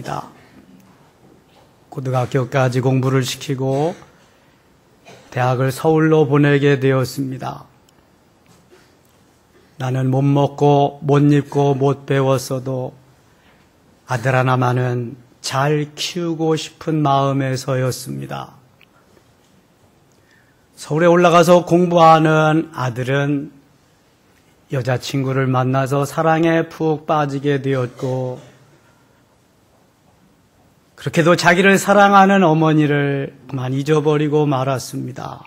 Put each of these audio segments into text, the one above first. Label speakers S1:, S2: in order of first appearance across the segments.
S1: 있습니다. 고등학교까지 공부를 시키고 대학을 서울로 보내게 되었습니다. 나는 못 먹고 못 입고 못 배웠어도 아들 하나만은 잘 키우고 싶은 마음에서였습니다. 서울에 올라가서 공부하는 아들은 여자친구를 만나서 사랑에 푹 빠지게 되었고, 그렇게도 자기를 사랑하는 어머니를 그만 잊어버리고 말았습니다.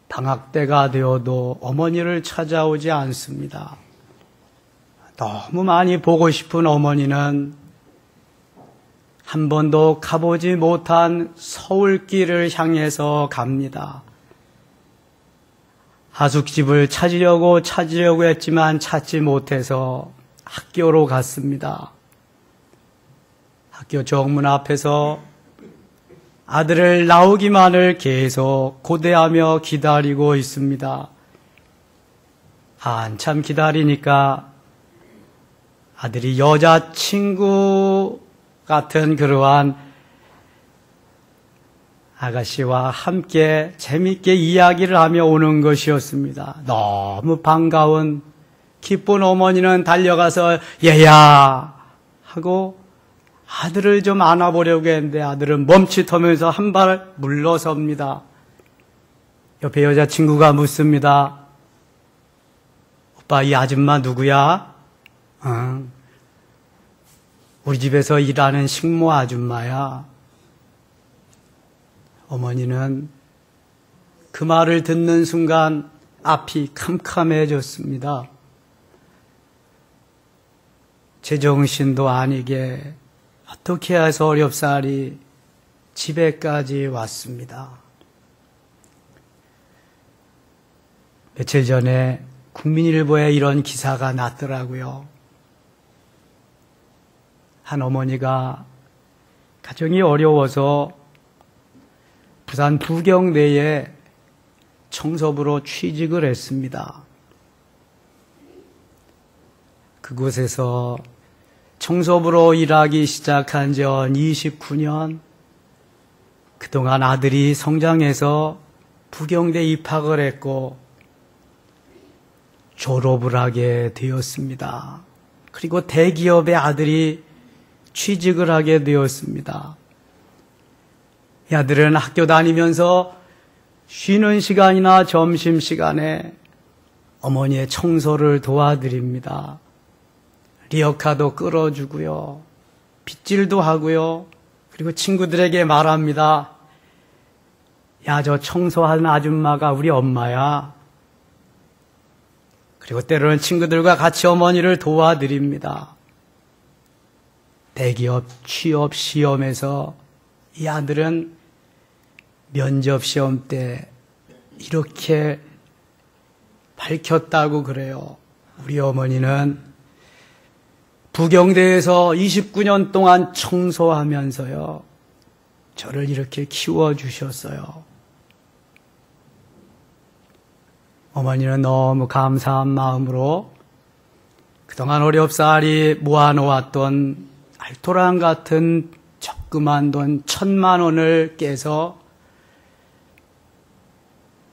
S1: 방학 때가 되어도 어머니를 찾아오지 않습니다. 너무 많이 보고 싶은 어머니는 한 번도 가보지 못한 서울길을 향해서 갑니다. 하숙집을 찾으려고 했지만 찾지 못해서 학교로 갔습니다. 학교 정문 앞에서 아들을 나오기만을 계속 고대하며 기다리고 있습니다. 한참 기다리니까 아들이 여자친구 같은 그러한 아가씨와 함께 재밌게 이야기를 하며 오는 것이었습니다. 너무 반가운 기쁜 어머니는 달려가서 얘야 하고 아들을 좀 안아보려고 했는데 아들은 멈칫하면서 한 발 물러섭니다. 옆에 여자친구가 묻습니다. 오빠, 이 아줌마 누구야? 우리 집에서 일하는 식모 아줌마야. 어머니는 그 말을 듣는 순간 앞이 캄캄해졌습니다. 제정신도 아니게 어떻게 해서 어렵사리 집에까지 왔습니다. 며칠 전에 국민일보에 이런 기사가 났더라고요. 한 어머니가 가정이 어려워서 부산 부경대에 청소부로 취직을 했습니다. 그곳에서 청소부로 일하기 시작한 지 29년, 그동안 아들이 성장해서 부경대 입학을 했고 졸업을 하게 되었습니다. 그리고 대기업의 아들이 취직을 하게 되었습니다. 이 아들은 학교 다니면서 쉬는 시간이나 점심시간에 어머니의 청소를 도와드립니다. 리어카도 끌어주고요. 빗질도 하고요. 그리고 친구들에게 말합니다. 야, 저 청소하는 아줌마가 우리 엄마야. 그리고 때로는 친구들과 같이 어머니를 도와드립니다. 대기업 취업 시험에서 이 아들은 면접 시험 때 이렇게 밝혔다고 그래요. 우리 어머니는 부경대에서 29년 동안 청소하면서요, 저를 이렇게 키워주셨어요. 어머니는 너무 감사한 마음으로 그동안 어렵사리 모아놓았던 알토란 같은 적금한 돈 1,000만 원을 깨서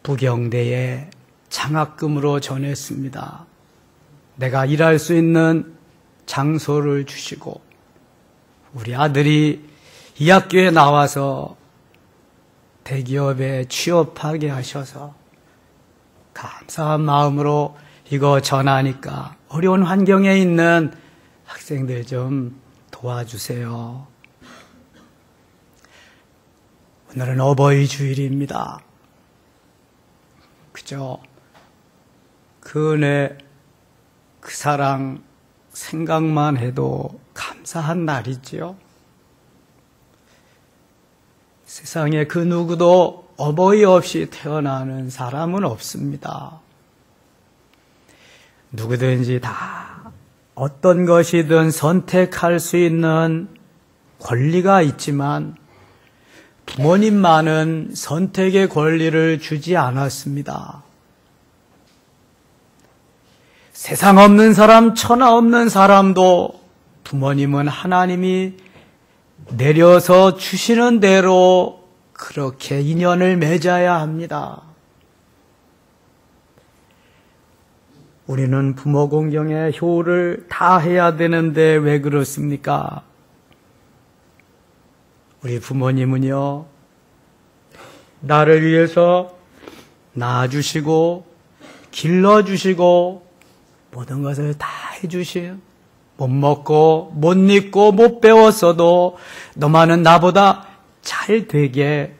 S1: 부경대에 장학금으로 전했습니다. 내가 일할 수 있는 장소를 주시고 우리 아들이 이 학교에 나와서 대기업에 취업하게 하셔서 감사한 마음으로 이거 전하니까 어려운 환경에 있는 학생들 좀 도와주세요. 오늘은 어버이 주일입니다. 그죠? 그 은혜, 그 사랑 생각만 해도 감사한 날이지요. 세상에 그 누구도 어버이 없이 태어나는 사람은 없습니다. 누구든지 다 어떤 것이든 선택할 수 있는 권리가 있지만 부모님만은 선택의 권리를 주지 않았습니다. 세상 없는 사람, 천하 없는 사람도 부모님은 하나님이 내려서 주시는 대로 그렇게 인연을 맺어야 합니다. 우리는 부모 공경의 효를 다 해야 되는데 왜 그렇습니까? 우리 부모님은요, 나를 위해서 낳아주시고 길러주시고 모든 것을 다 해주신, 못 먹고 못 입고 못 배웠어도 너만은 나보다 잘 되게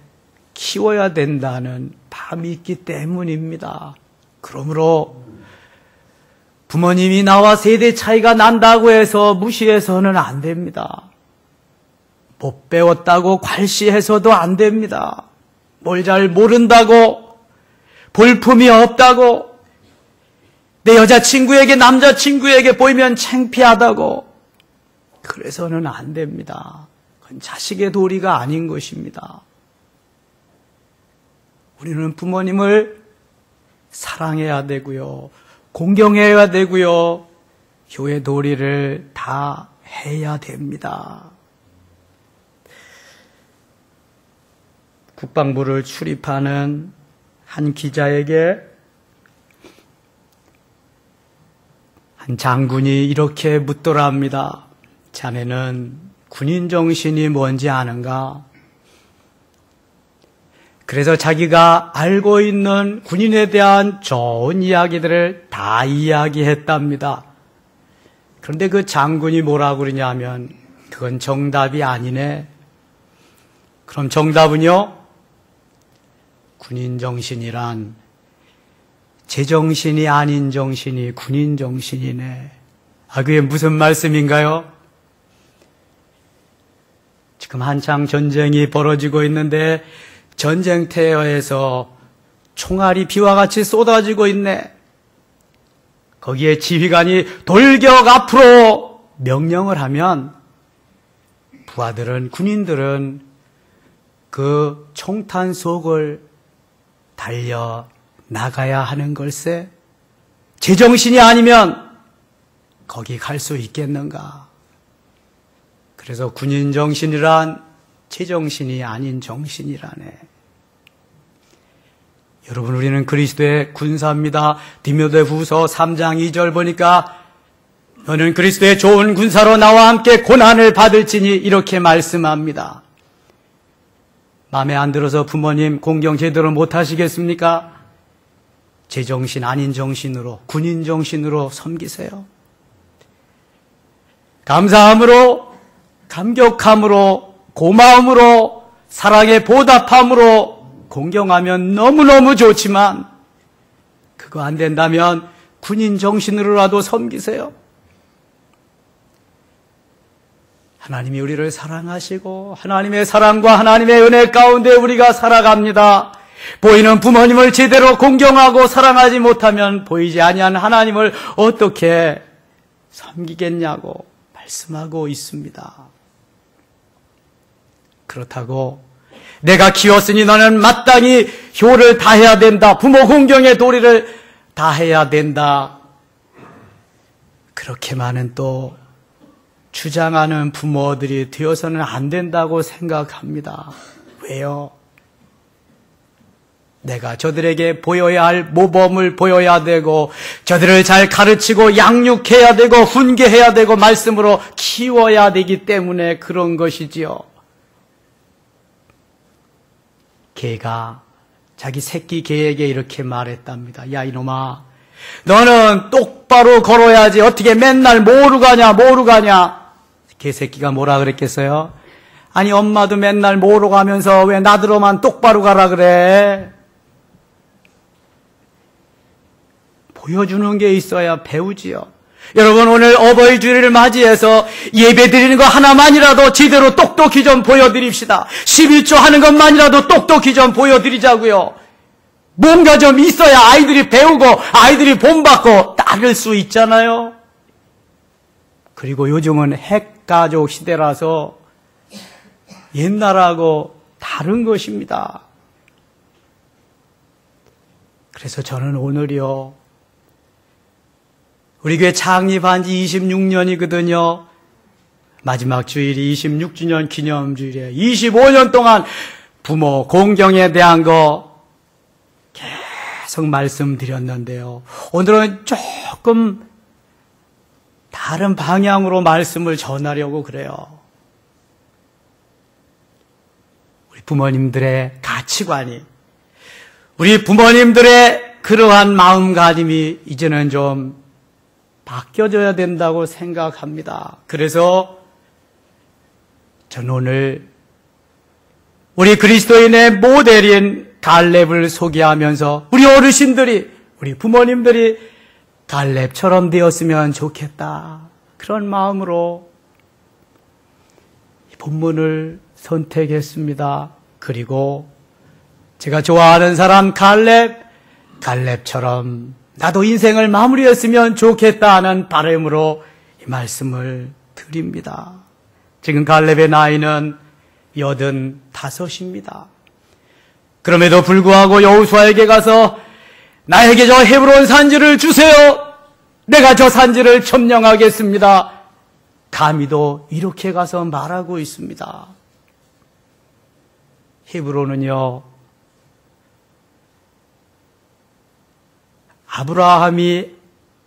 S1: 키워야 된다는 밤이 있기 때문입니다. 그러므로 부모님이 나와 세대 차이가 난다고 해서 무시해서는 안 됩니다. 못 배웠다고 괄시해서도 안 됩니다. 뭘 잘 모른다고, 볼품이 없다고, 내 여자친구에게 남자친구에게 보이면 창피하다고 그래서는 안 됩니다. 그건 자식의 도리가 아닌 것입니다. 우리는 부모님을 사랑해야 되고요, 공경해야 되고요, 교회 도리를 다 해야 됩니다. 국방부를 출입하는 한 기자에게 한 장군이 이렇게 묻더라 합니다. 자네는 군인 정신이 뭔지 아는가? 그래서 자기가 알고 있는 군인에 대한 좋은 이야기들을 다 이야기했답니다. 그런데 그 장군이 뭐라고 그러냐면, 그건 정답이 아니네. 그럼 정답은요? 군인 정신이란 제정신이 아닌 정신이 군인 정신이네. 그게 무슨 말씀인가요? 지금 한창 전쟁이 벌어지고 있는데 전쟁터에서 총알이 비와 같이 쏟아지고 있네. 거기에 지휘관이 돌격 앞으로 명령을 하면 부하들은, 군인들은 그 총탄 속을 달려 나가야 하는 걸세. 제정신이 아니면 거기 갈 수 있겠는가? 그래서 군인 정신이란 제정신이 아닌 정신이라네. 여러분, 우리는 그리스도의 군사입니다. 디모데후서 3장 2절 보니까 너는 그리스도의 좋은 군사로 나와 함께 고난을 받을지니 이렇게 말씀합니다. 마음에 안 들어서 부모님 공경 제대로 못 하시겠습니까? 제정신 아닌 정신으로, 군인 정신으로 섬기세요. 감사함으로, 감격함으로, 고마움으로, 사랑에 보답함으로 공경하면 너무너무 좋지만 그거 안 된다면 군인 정신으로라도 섬기세요. 하나님이 우리를 사랑하시고 하나님의 사랑과 하나님의 은혜 가운데 우리가 살아갑니다. 보이는 부모님을 제대로 공경하고 사랑하지 못하면 보이지 아니한 하나님을 어떻게 섬기겠냐고 말씀하고 있습니다. 그렇다고 내가 키웠으니 너는 마땅히 효를 다해야 된다, 부모 공경의 도리를 다해야 된다, 그렇게만은 또 주장하는 부모들이 되어서는 안 된다고 생각합니다. 왜요? 내가 저들에게 보여야 할 모범을 보여야 되고, 저들을 잘 가르치고 양육해야 되고 훈계해야 되고 말씀으로 키워야 되기 때문에 그런 것이지요. 개가 자기 새끼 개에게 이렇게 말했답니다. 야, 이놈아, 너는 똑바로 걸어야지 어떻게 맨날 뭐로 가냐. 개새끼가 뭐라 그랬겠어요? 아니, 엄마도 맨날 뭐로 가면서 왜 나더러만 똑바로 가라 그래? 보여주는 게 있어야 배우지요. 여러분, 오늘 어버이 주일을 맞이해서 예배 드리는 거 하나만이라도 제대로 똑똑히 좀 보여드립시다. 11조 하는 것만이라도 똑똑히 좀 보여드리자고요. 뭔가 좀 있어야 아이들이 배우고 아이들이 본받고 따를 수 있잖아요. 그리고 요즘은 핵가족 시대라서 옛날하고 다른 것입니다. 그래서 저는 오늘이요, 우리 교회 창립한 지 26년이거든요. 마지막 주일이 26주년 기념주일에 25년 동안 부모 공경에 대한 거 계속 말씀드렸는데요. 오늘은 조금 다른 방향으로 말씀을 전하려고 그래요. 우리 부모님들의 가치관이, 우리 부모님들의 그러한 마음가짐이 이제는 좀 바뀌어져야 된다고 생각합니다. 그래서 저는 오늘 우리 그리스도인의 모델인 갈렙을 소개하면서 우리 어르신들이, 우리 부모님들이 갈렙처럼 되었으면 좋겠다, 그런 마음으로 이 본문을 선택했습니다. 그리고 제가 좋아하는 사람 갈렙처럼 나도 인생을 마무리했으면 좋겠다 하는 바람으로 이 말씀을 드립니다. 지금 갈렙의 나이는 85입니다. 그럼에도 불구하고 여호수아에게 가서 나에게 저 헤브론 산지를 주세요. 내가 저 산지를 점령하겠습니다. 감히도 이렇게 가서 말하고 있습니다. 헤브론은요, 아브라함이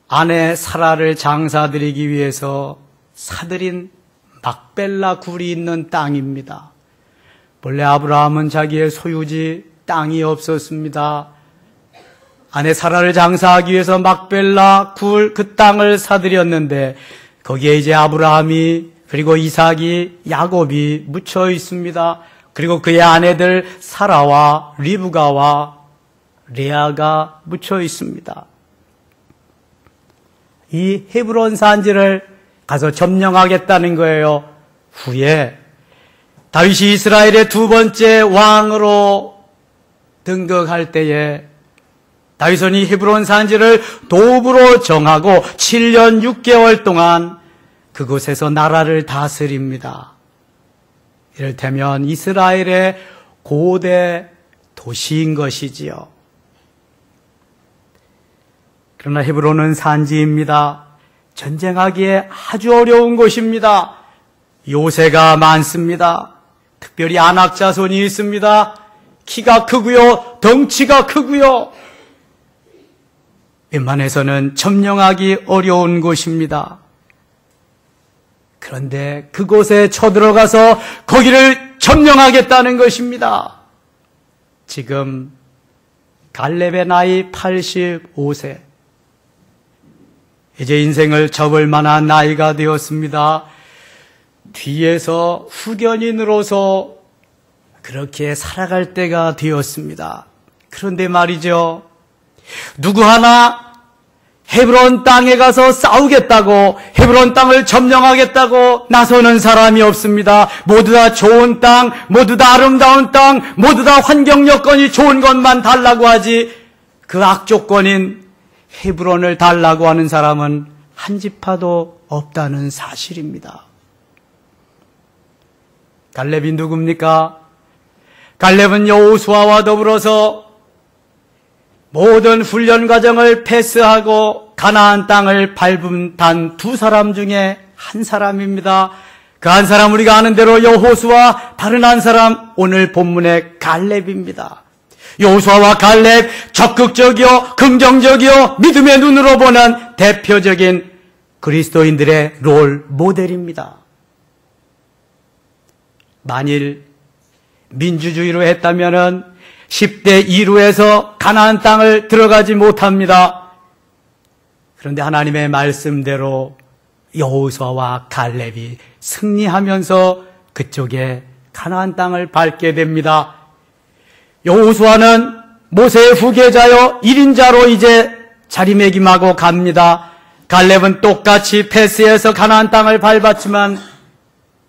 S1: 아내 사라를 장사드리기 위해서 사들인 막벨라 굴이 있는 땅입니다. 본래 아브라함은 자기의 소유지 땅이 없었습니다. 아내 사라를 장사하기 위해서 막벨라 굴 그 땅을 사들였는데 거기에 이제 아브라함이, 그리고 이삭이, 야곱이 묻혀 있습니다. 그리고 그의 아내들 사라와 리브가와 레아가 묻혀 있습니다. 이 헤브론 산지를 가서 점령하겠다는 거예요. 후에 다윗이 이스라엘의 두 번째 왕으로 등극할 때에 다윗은 이 헤브론 산지를 도읍으로 정하고 7년 6개월 동안 그곳에서 나라를 다스립니다. 이를테면 이스라엘의 고대 도시인 것이지요. 그러나 헤브론은 산지입니다. 전쟁하기에 아주 어려운 곳입니다. 요새가 많습니다. 특별히 안악 자손이 있습니다. 키가 크고요, 덩치가 크고요. 웬만해서는 점령하기 어려운 곳입니다. 그런데 그곳에 쳐들어가서 거기를 점령하겠다는 것입니다. 지금 갈렙의 나이 85세. 이제 인생을 접을 만한 나이가 되었습니다. 뒤에서 후견이 늘어서 그렇게 살아갈 때가 되었습니다. 그런데 말이죠, 누구 하나 헤브론 땅에 가서 싸우겠다고, 헤브론 땅을 점령하겠다고 나서는 사람이 없습니다. 모두 다 좋은 땅, 모두 다 아름다운 땅, 모두 다 환경 여건이 좋은 것만 달라고 하지, 그 악조건인 헤브론을 달라고 하는 사람은 한 지파도 없다는 사실입니다. 갈렙이 누굽니까? 갈렙은 여호수아와 더불어서 모든 훈련 과정을 패스하고 가나안 땅을 밟은 단 두 사람 중에 한 사람입니다. 그 한 사람 우리가 아는 대로 여호수아, 다른 한 사람 오늘 본문의 갈렙입니다. 여호수아와 갈렙, 적극적이요, 긍정적이요, 믿음의 눈으로 보는 대표적인 그리스도인들의 롤 모델입니다. 만일 민주주의로 했다면은 10대 2루에서 가나안 땅을 들어가지 못합니다. 그런데 하나님의 말씀대로 여호수아와 갈렙이 승리하면서 그쪽에 가나안 땅을 밟게 됩니다. 여호수아는 모세의 후계자요 1인자로 이제 자리매김하고 갑니다. 갈렙은 똑같이 패스해서 가나안 땅을 밟았지만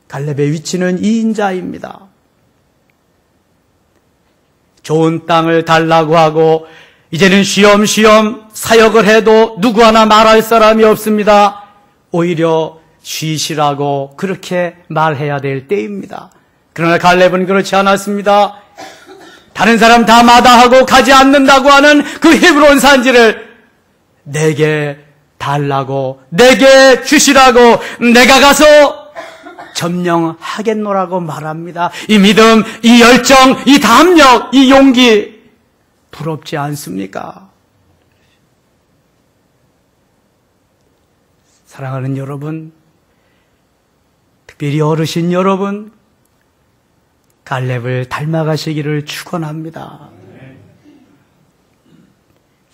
S1: 갈렙의 위치는 2인자입니다. 좋은 땅을 달라고 하고 이제는 쉬엄쉬엄 사역을 해도 누구 하나 말할 사람이 없습니다. 오히려 쉬시라고 그렇게 말해야 될 때입니다. 그러나 갈렙은 그렇지 않았습니다. 다른 사람 다 마다하고 가지 않는다고 하는 그 헤브론 산지를 내게 달라고, 내게 주시라고, 내가 가서 점령하겠노라고 말합니다. 이 믿음, 이 열정, 이 담력, 이 용기 부럽지 않습니까? 사랑하는 여러분, 특별히 어르신 여러분, 갈렙을 닮아가시기를 축원합니다.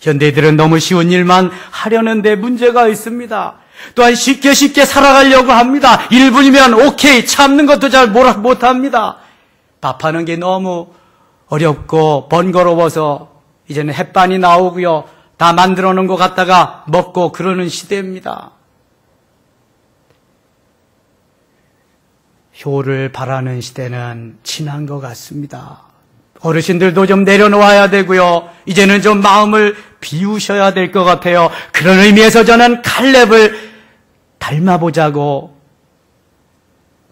S1: 현대인들은 너무 쉬운 일만 하려는데 문제가 있습니다. 또한 쉽게 살아가려고 합니다. 1분이면 오케이, 참는 것도 잘 못합니다. 밥하는 게 너무 어렵고 번거로워서 이제는 햇반이 나오고요, 다 만들어 놓은 것 갖다가 먹고 그러는 시대입니다. 효를 바라는 시대는 지난 것 같습니다. 어르신들도 좀 내려놓아야 되고요, 이제는 좀 마음을 비우셔야 될 것 같아요. 그런 의미에서 저는 갈렙을 닮아보자고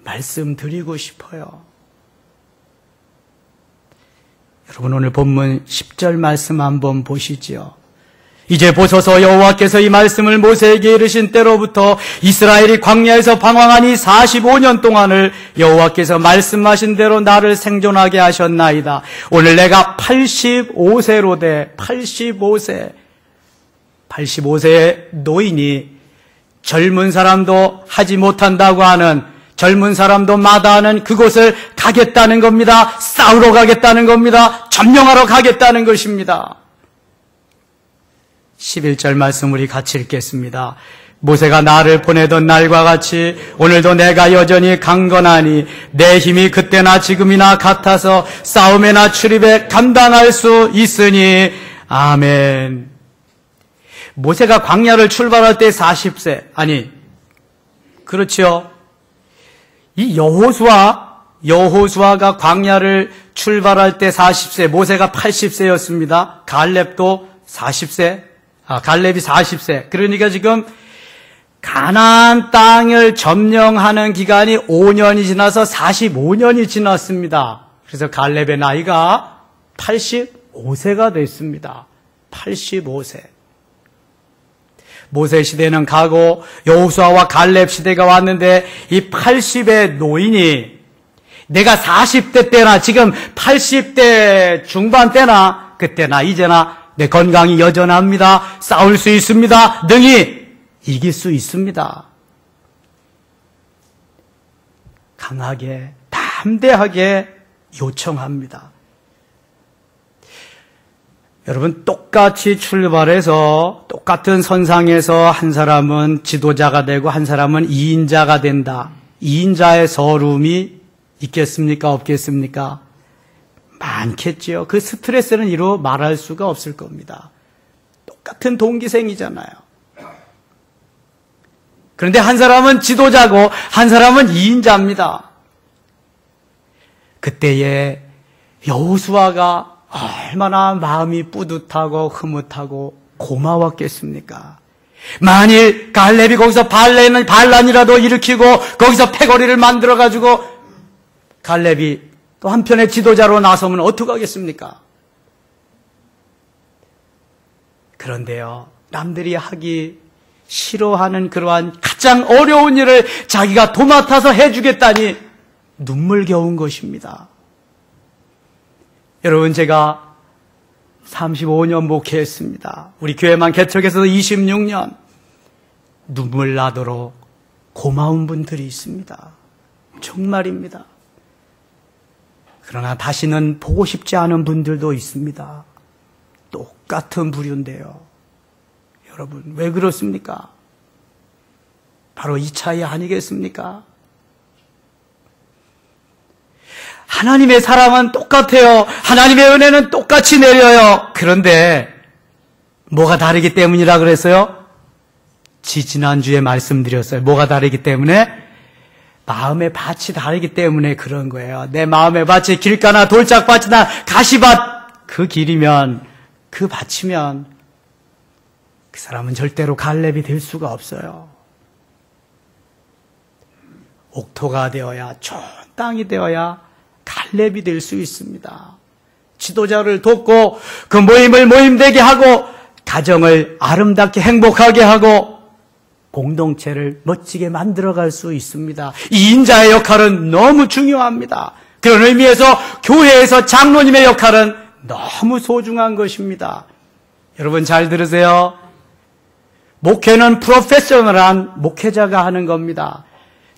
S1: 말씀드리고 싶어요. 여러분, 오늘 본문 10절 말씀 한번 보시지요. 이제 보소서, 여호와께서 이 말씀을 모세에게 이르신 때로부터 이스라엘이 광야에서 방황하니 45년 동안을 여호와께서 말씀하신 대로 나를 생존하게 하셨나이다. 오늘 내가 85세로 돼 85세의 노인이 젊은 사람도 하지 못한다고 하는, 젊은 사람도 마다하는 그곳을 가겠다는 겁니다. 싸우러 가겠다는 겁니다. 점령하러 가겠다는 것입니다. 11절 말씀 우리 같이 읽겠습니다. 모세가 나를 보내던 날과 같이 오늘도 내가 여전히 강건하니 내 힘이 그때나 지금이나 같아서 싸움에나 출입에 감당할 수 있으니 아멘. 모세가 광야를 출발할 때 40세, 아니 그렇죠. 이 여호수아가 광야를 출발할 때 40세, 모세가 80세였습니다. 갈렙도 40세, 갈렙이 40세. 그러니까 지금 가나안 땅을 점령하는 기간이 5년이 지나서 45년이 지났습니다. 그래서 갈렙의 나이가 85세가 됐습니다. 85세. 모세 시대는 가고 여호수아와 갈렙 시대가 왔는데 이 80의 노인이 내가 40대 때나 지금 80대 중반 때나 그때나 이제나 내 건강이 여전합니다. 싸울 수 있습니다. 능히 이길 수 있습니다. 강하게, 담대하게 요청합니다. 여러분, 똑같이 출발해서 똑같은 선상에서 한 사람은 지도자가 되고 한 사람은 2인자가 된다. 2인자의 서름이 있겠습니까? 없겠습니까? 많겠지요. 그 스트레스는 이루 말할 수가 없을 겁니다. 똑같은 동기생이잖아요. 그런데 한 사람은 지도자고 한 사람은 2인자입니다. 그때의 여호수아가 얼마나 마음이 뿌듯하고 흐뭇하고 고마웠겠습니까? 만일 갈렙이 거기서 반란이라도 일으키고 거기서 패거리를 만들어가지고 갈렙이 또 한편의 지도자로 나서면 어떡하겠습니까? 그런데요, 남들이 하기 싫어하는 그러한 가장 어려운 일을 자기가 도맡아서 해주겠다니 눈물겨운 것입니다. 여러분, 제가 35년 목회했습니다. 우리 교회만 개척해서 26년. 눈물 나도록 고마운 분들이 있습니다. 정말입니다. 그러나 다시는 보고 싶지 않은 분들도 있습니다. 똑같은 부류인데요. 여러분, 왜 그렇습니까? 바로 이 차이 아니겠습니까? 하나님의 사랑은 똑같아요. 하나님의 은혜는 똑같이 내려요. 그런데 뭐가 다르기 때문이라 그랬어요? 지난주에 말씀드렸어요. 뭐가 다르기 때문에? 마음의 밭이 다르기 때문에 그런 거예요. 내 마음의 밭이 길가나 돌짝밭이나 가시밭, 그 길이면, 그 밭이면 그 사람은 절대로 갈렙이 될 수가 없어요. 옥토가 되어야, 좋은 땅이 되어야 갈렙이 될 수 있습니다. 지도자를 돕고 그 모임을 모임되게 하고 가정을 아름답게 행복하게 하고 공동체를 멋지게 만들어갈 수 있습니다. 이 인자의 역할은 너무 중요합니다. 그런 의미에서 교회에서 장로님의 역할은 너무 소중한 것입니다. 여러분 잘 들으세요. 목회는 프로페셔널한 목회자가 하는 겁니다.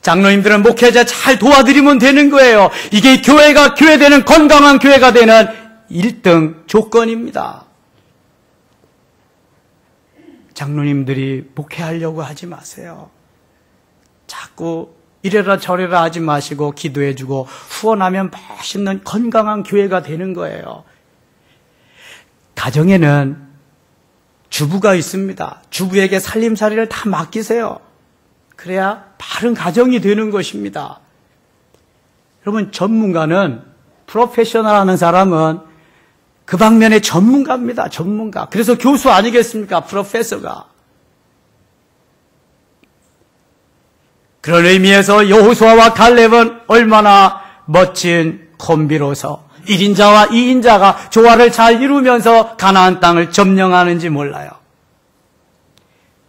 S1: 장로님들은 목회자 잘 도와드리면 되는 거예요. 이게 교회가 교회되는 건강한 교회가 되는 1등 조건입니다. 장로님들이 목회하려고 하지 마세요. 자꾸 이래라 저래라 하지 마시고 기도해주고 후원하면 멋있는 건강한 교회가 되는 거예요. 가정에는 주부가 있습니다. 주부에게 살림살이를 다 맡기세요. 그래야 바른 가정이 되는 것입니다. 여러분 전문가는 프로페셔널 하는 사람은 그 방면의 전문가입니다. 전문가. 그래서 교수 아니겠습니까? 프로페서가. 그런 의미에서 여호수아와 갈렙은 얼마나 멋진 콤비로서 1인자와 2인자가 조화를 잘 이루면서 가나안 땅을 점령하는지 몰라요.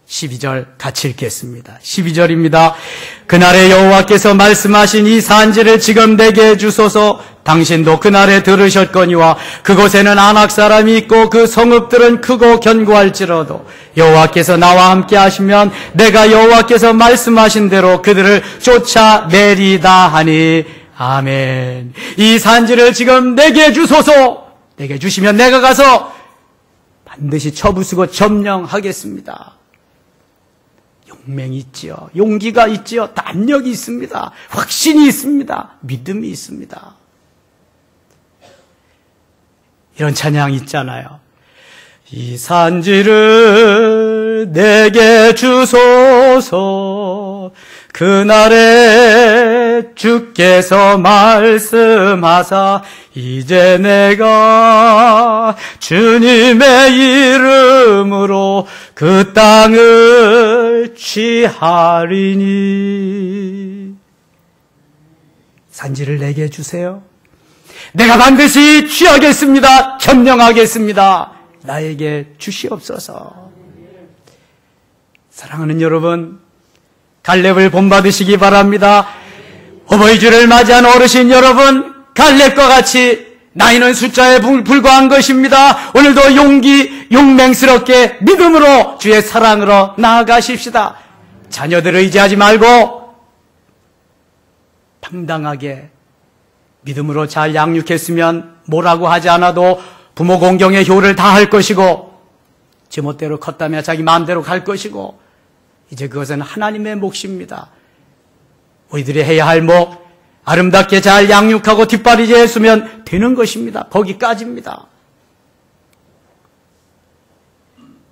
S1: 12절 같이 읽겠습니다. 12절입니다. 그날에 여호와께서 말씀하신 이 산지를 지금 내게 주소서. 당신도 그날에 들으셨거니와 그곳에는 아낙 사람이 있고 그 성읍들은 크고 견고할지라도 여호와께서 나와 함께 하시면 내가 여호와께서 말씀하신 대로 그들을 쫓아내리다 하니 아멘. 이 산지를 지금 내게 주소서. 내게 주시면 내가 가서 반드시 쳐부수고 점령하겠습니다. 용맹이 있지요. 용기가 있지요.胆력이 있습니다. 확신이 있습니다. 믿음이 있습니다. 이런 찬양이 있잖아요. 이 산지를 내게 주소서. 그날에 주께서 말씀하사 이제 내가 주님의 이름으로 그 땅을 취하리니. 산지를 내게 주세요. 내가 반드시 취하겠습니다. 점령하겠습니다. 나에게 주시옵소서. 사랑하는 여러분, 갈렙을 본받으시기 바랍니다. 어버이주를 맞이한 어르신 여러분, 갈렙과 같이 나이는 숫자에 불과한 것입니다. 오늘도 용맹스럽게 믿음으로 주의 사랑으로 나아가십시다. 자녀들을 의지하지 말고 당당하게 믿음으로 잘 양육했으면 뭐라고 하지 않아도 부모 공경의 효를 다할 것이고 제멋대로 컸다며 자기 마음대로 갈 것이고 이제 그것은 하나님의 몫입니다. 우리들이 해야 할 몫, 아름답게 잘 양육하고 뒷바라지 해주면 되는 것입니다. 거기까지입니다.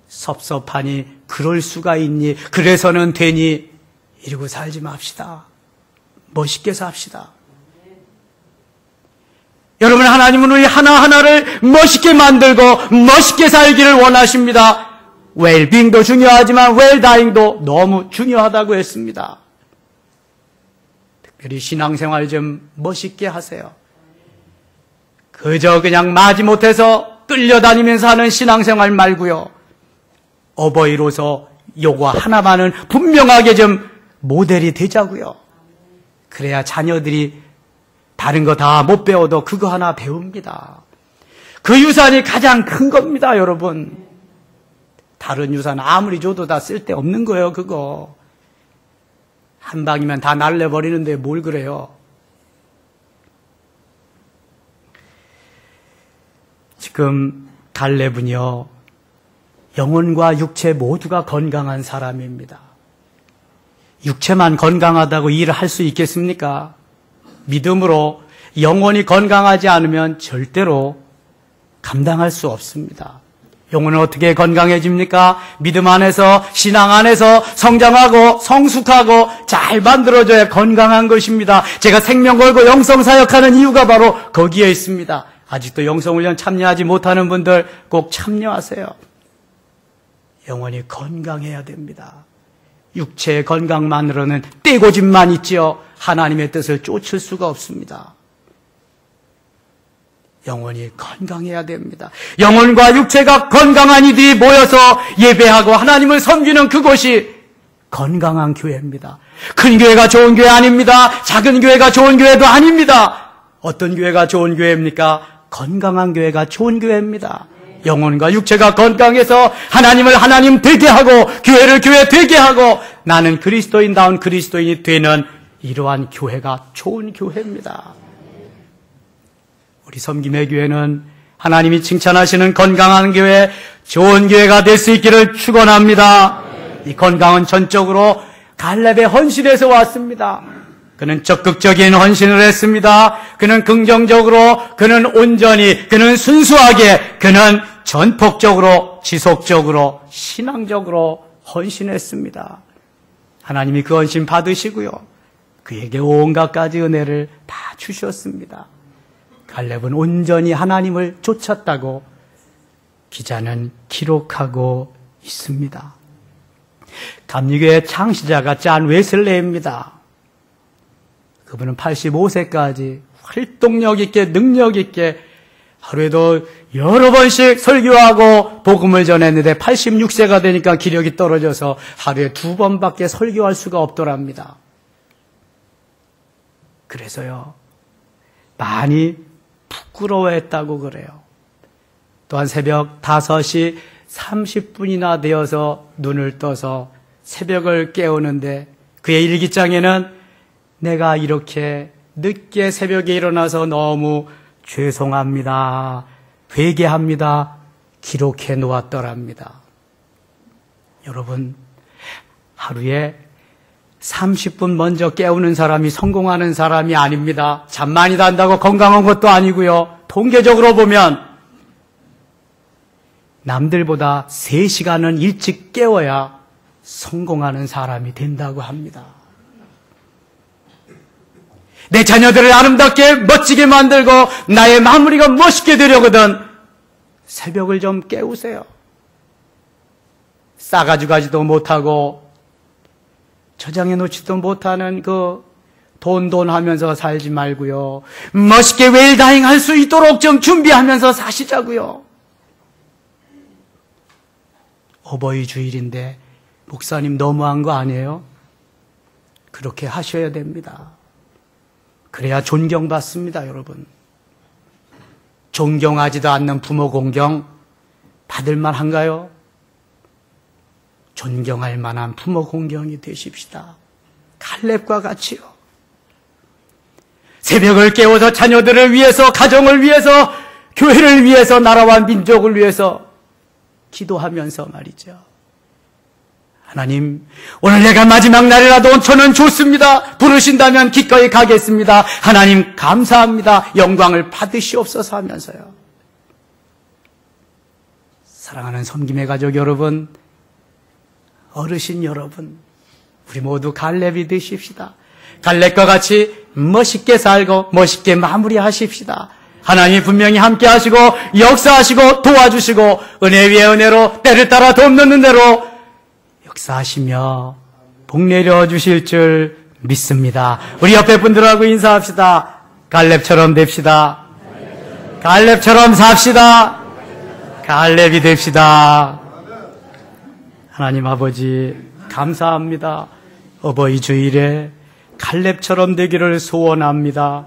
S1: 섭섭하니 그럴 수가 있니 그래서는 되니 이러고 살지 맙시다. 멋있게 삽시다. 여러분, 하나님은 우리 하나하나를 멋있게 만들고 멋있게 살기를 원하십니다. 웰빙도 중요하지만 웰다잉도 너무 중요하다고 했습니다. 특별히 신앙생활 좀 멋있게 하세요. 그저 그냥 마지못해서 끌려다니면서 하는 신앙생활 말고요. 어버이로서 요거 하나만은 분명하게 좀 모델이 되자고요. 그래야 자녀들이 다른 거 다 못 배워도 그거 하나 배웁니다. 그 유산이 가장 큰 겁니다, 여러분. 다른 유산 아무리 줘도 다 쓸데없는 거예요, 그거. 한 방이면 다 날려버리는데 뭘 그래요. 지금 갈렙은요, 영혼과 육체 모두가 건강한 사람입니다. 육체만 건강하다고 일을 할 수 있겠습니까? 믿음으로 영혼이 건강하지 않으면 절대로 감당할 수 없습니다. 영혼은 어떻게 건강해집니까? 믿음 안에서, 신앙 안에서 성장하고 성숙하고 잘 만들어져야 건강한 것입니다. 제가 생명 걸고 영성사역하는 이유가 바로 거기에 있습니다. 아직도 영성훈련 참여하지 못하는 분들 꼭 참여하세요. 영혼이 건강해야 됩니다. 육체의 건강만으로는 떼고집만 있지요. 하나님의 뜻을 쫓을 수가 없습니다. 영혼이 건강해야 됩니다. 영혼과 육체가 건강한 이들이 모여서 예배하고 하나님을 섬기는 그곳이 건강한 교회입니다. 큰 교회가 좋은 교회 아닙니다. 작은 교회가 좋은 교회도 아닙니다. 어떤 교회가 좋은 교회입니까? 건강한 교회가 좋은 교회입니다. 영혼과 육체가 건강해서 하나님을 하나님 되게 하고 교회를 교회 되게 하고 나는 그리스도인다운 그리스도인이 되는 이러한 교회가 좋은 교회입니다. 우리 섬김의 교회는 하나님이 칭찬하시는 건강한 교회, 좋은 교회가 될 수 있기를 축원합니다. 이 건강은 전적으로 갈렙의 헌신에서 왔습니다. 그는 적극적인 헌신을 했습니다. 그는 긍정적으로, 그는 온전히, 그는 순수하게, 그는 전폭적으로, 지속적으로, 신앙적으로 헌신했습니다. 하나님이 그 헌신 받으시고요. 그에게 온갖 가지 은혜를 다 주셨습니다. 갈렙은 온전히 하나님을 쫓았다고 기자는 기록하고 있습니다. 감리교의 창시자가 짠 웨슬레입니다. 그분은 85세까지 활동력 있게 능력 있게 하루에도 여러 번씩 설교하고 복음을 전했는데 86세가 되니까 기력이 떨어져서 하루에 2번밖에 설교할 수가 없더랍니다. 그래서요, 많이 부끄러워했다고 그래요. 또한 새벽 5시 30분이나 되어서 눈을 떠서 새벽을 깨우는데 그의 일기장에는 내가 이렇게 늦게 새벽에 일어나서 너무 죄송합니다, 회개합니다 기록해 놓았더랍니다. 여러분, 하루에 30분 먼저 깨우는 사람이 성공하는 사람이 아닙니다. 잠 많이 잔다고 건강한 것도 아니고요. 통계적으로 보면 남들보다 3시간은 일찍 깨워야 성공하는 사람이 된다고 합니다. 내 자녀들을 아름답게 멋지게 만들고 나의 마무리가 멋있게 되려거든 새벽을 좀 깨우세요. 싸가지 가지도 못하고 저장해 놓지도 못하는 그 돈 하면서 살지 말고요. 멋있게 웰다잉 할 수 있도록 좀 준비하면서 사시자고요. 어버이 주일인데 목사님 너무한 거 아니에요? 그렇게 하셔야 됩니다. 그래야 존경받습니다, 여러분. 존경하지도 않는 부모 공경 받을 만한가요? 존경할 만한 부모 공경이 되십시다. 갈렙과 같이요. 새벽을 깨워서 자녀들을 위해서, 가정을 위해서, 교회를 위해서, 나라와 민족을 위해서 기도하면서 말이죠. 하나님, 오늘 내가 마지막 날이라도 저는 좋습니다. 부르신다면 기꺼이 가겠습니다. 하나님 감사합니다. 영광을 받으시옵소서 하면서요. 사랑하는 섬김의 가족 여러분, 어르신 여러분, 우리 모두 갈렙이 되십시다. 갈렙과 같이 멋있게 살고 멋있게 마무리하십시다. 하나님이 분명히 함께 하시고 역사하시고 도와주시고 은혜 위에 은혜로 때를 따라 돕는 대로 역사하시며 복 내려주실 줄 믿습니다. 우리 옆에 분들하고 인사합시다. 갈렙처럼 됩시다. 갈렙처럼 삽시다. 갈렙이 됩시다. 하나님 아버지 감사합니다. 어버이 주일에 갈렙처럼 되기를 소원합니다.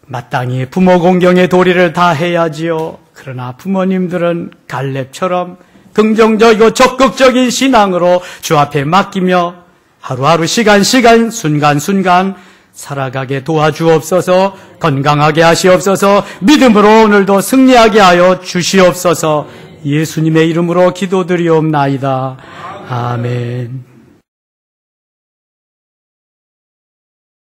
S1: 마땅히 부모 공경의 도리를 다 해야지요. 그러나 부모님들은 갈렙처럼 긍정적이고 적극적인 신앙으로 주 앞에 맡기며 하루하루 시간 순간 살아가게 도와주옵소서. 건강하게 하시옵소서. 믿음으로 오늘도 승리하게 하여 주시옵소서. 예수님의 이름으로 기도드리옵나이다. 아멘.